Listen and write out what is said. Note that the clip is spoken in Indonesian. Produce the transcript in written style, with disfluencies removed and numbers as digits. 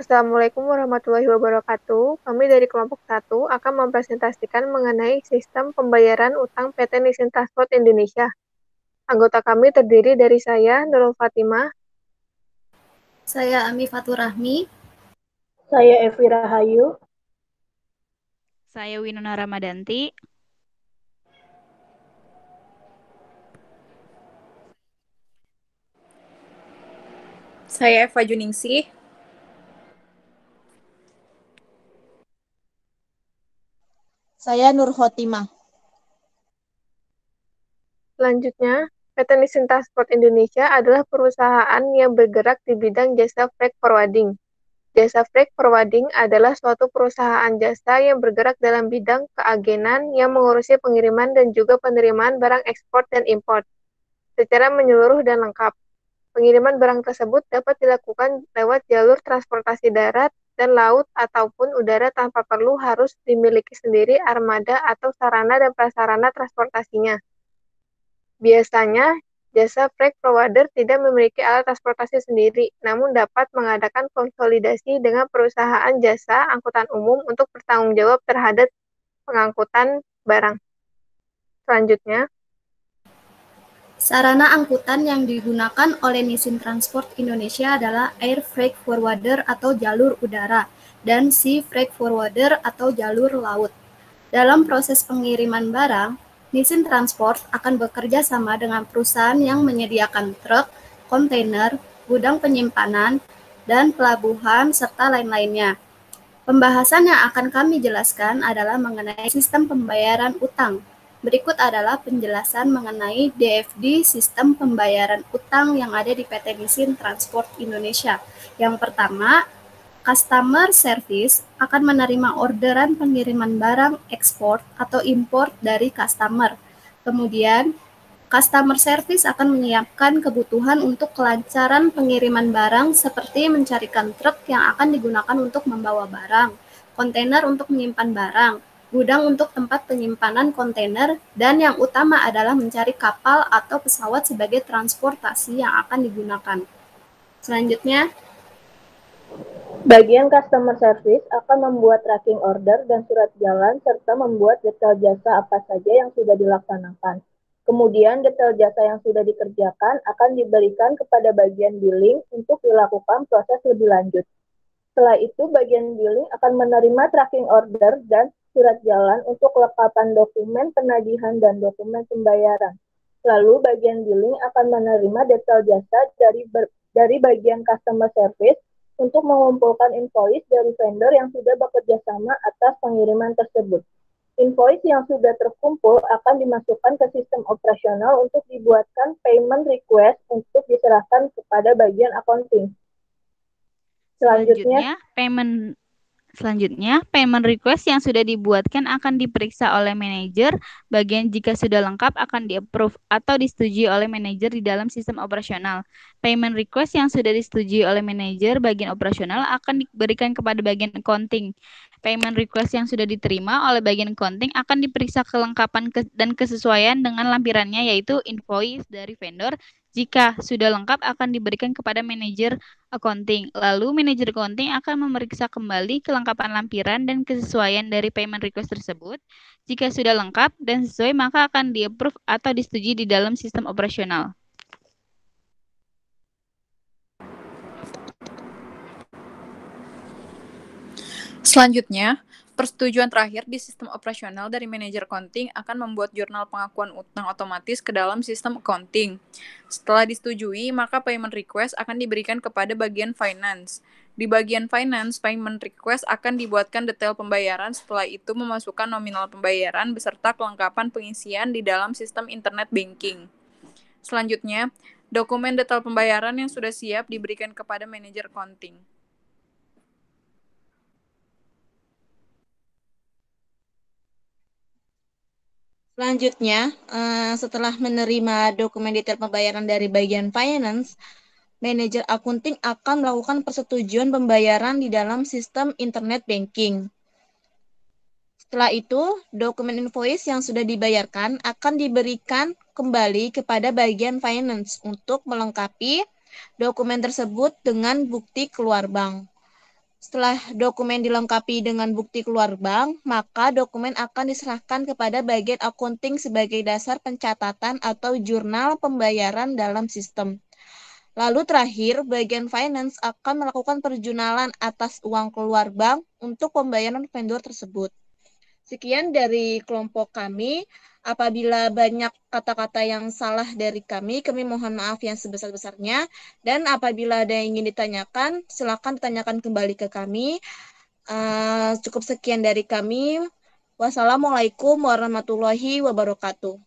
Assalamualaikum warahmatullahi wabarakatuh. Kami dari kelompok 1 akan mempresentasikan mengenai sistem pembayaran utang PT Nisin Transport Indonesia. Anggota kami terdiri dari saya, Nurul Fatimah, Saya Ami Fatur Rahmi. Saya Evi Rahayu. Saya Winona Ramadanti. Saya Eva Juningsih. Saya Nur Khotimah. Selanjutnya, PT Nisin Transport Indonesia adalah perusahaan yang bergerak di bidang jasa freight forwarding. Jasa freight forwarding adalah suatu perusahaan jasa yang bergerak dalam bidang keagenan yang mengurusi pengiriman dan juga penerimaan barang ekspor dan impor secara menyeluruh dan lengkap. Pengiriman barang tersebut dapat dilakukan lewat jalur transportasi darat dan laut ataupun udara tanpa perlu harus dimiliki sendiri armada atau sarana dan prasarana transportasinya. Biasanya, jasa freight forwarder tidak memiliki alat transportasi sendiri, namun dapat mengadakan konsolidasi dengan perusahaan jasa angkutan umum untuk bertanggung jawab terhadap pengangkutan barang. Selanjutnya, Sarana angkutan yang digunakan oleh Nisin Transport Indonesia adalah Air Freight Forwarder atau jalur udara dan Sea Freight Forwarder atau jalur laut. Dalam proses pengiriman barang, Nisin Transport akan bekerja sama dengan perusahaan yang menyediakan truk, kontainer, gudang penyimpanan, dan pelabuhan serta lain-lainnya. Pembahasan yang akan kami jelaskan adalah mengenai sistem pembayaran utang. Berikut adalah penjelasan mengenai DFD sistem pembayaran utang yang ada di PT Nisin Transport Indonesia. Yang pertama, customer service akan menerima orderan pengiriman barang ekspor atau impor dari customer. Kemudian, customer service akan menyiapkan kebutuhan untuk kelancaran pengiriman barang seperti mencarikan truk yang akan digunakan untuk membawa barang, kontainer untuk menyimpan barang, gudang untuk tempat penyimpanan kontainer, dan yang utama adalah mencari kapal atau pesawat sebagai transportasi yang akan digunakan. Selanjutnya, bagian customer service akan membuat tracking order dan surat jalan serta membuat detail jasa apa saja yang sudah dilaksanakan. Kemudian detail jasa yang sudah dikerjakan akan diberikan kepada bagian billing untuk dilakukan proses lebih lanjut. Setelah itu, bagian billing akan menerima tracking order dan surat jalan untuk kelengkapan dokumen penagihan dan dokumen pembayaran. Lalu, bagian billing akan menerima detail jasa dari bagian customer service untuk mengumpulkan invoice dari vendor yang sudah bekerja sama atas pengiriman tersebut. Invoice yang sudah terkumpul akan dimasukkan ke sistem operasional untuk dibuatkan payment request untuk diserahkan kepada bagian accounting. Selanjutnya, payment request yang sudah dibuatkan akan diperiksa oleh manajer. Bagian jika sudah lengkap akan di-approve atau disetujui oleh manajer di dalam sistem operasional. Payment request yang sudah disetujui oleh manajer bagian operasional akan diberikan kepada bagian accounting. Payment request yang sudah diterima oleh bagian accounting akan diperiksa kelengkapan dan kesesuaian dengan lampirannya, yaitu invoice dari vendor. Jika sudah lengkap akan diberikan kepada manajer accounting. Lalu manajer accounting akan memeriksa kembali kelengkapan lampiran dan kesesuaian dari payment request tersebut. Jika sudah lengkap dan sesuai maka akan di-approve atau disetujui di dalam sistem operasional. Selanjutnya, persetujuan terakhir di sistem operasional dari manajer accounting akan membuat jurnal pengakuan utang otomatis ke dalam sistem accounting. Setelah disetujui, maka payment request akan diberikan kepada bagian finance. Di bagian finance, payment request akan dibuatkan detail pembayaran, setelah itu memasukkan nominal pembayaran beserta kelengkapan pengisian di dalam sistem internet banking. Selanjutnya, dokumen detail pembayaran yang sudah siap diberikan kepada manajer accounting. Selanjutnya, setelah menerima dokumen detail pembayaran dari bagian finance, manajer accounting akan melakukan persetujuan pembayaran di dalam sistem internet banking. Setelah itu, dokumen invoice yang sudah dibayarkan akan diberikan kembali kepada bagian finance untuk melengkapi dokumen tersebut dengan bukti keluar bank. Setelah dokumen dilengkapi dengan bukti keluar bank, maka dokumen akan diserahkan kepada bagian akunting sebagai dasar pencatatan atau jurnal pembayaran dalam sistem. Lalu terakhir, bagian finance akan melakukan perjunalan atas uang keluar bank untuk pembayaran vendor tersebut. Sekian dari kelompok kami. Apabila banyak kata-kata yang salah dari kami mohon maaf yang sebesar-besarnya. Dan apabila ada yang ingin ditanyakan, silakan ditanyakan kembali ke kami. Cukup sekian dari kami. Wassalamualaikum warahmatullahi wabarakatuh.